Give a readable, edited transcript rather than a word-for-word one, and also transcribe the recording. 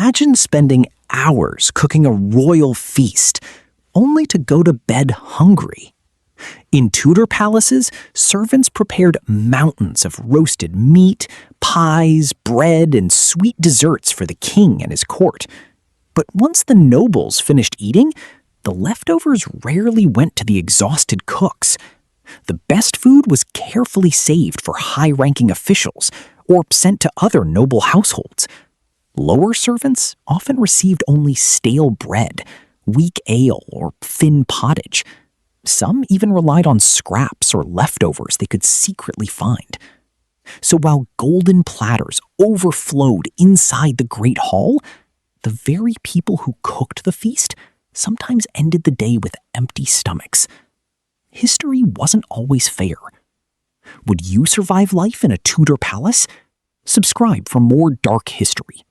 Imagine spending hours cooking a royal feast, only to go to bed hungry. In Tudor palaces, servants prepared mountains of roasted meat, pies, bread, and sweet desserts for the king and his court. But once the nobles finished eating, the leftovers rarely went to the exhausted cooks. The best food was carefully saved for high-ranking officials or sent to other noble households. Lower servants often received only stale bread, weak ale, or thin pottage. Some even relied on scraps or leftovers they could secretly find. So while golden platters overflowed inside the Great Hall, the very people who cooked the feast sometimes ended the day with empty stomachs. History wasn't always fair. Would you survive life in a Tudor palace? Subscribe for more dark history.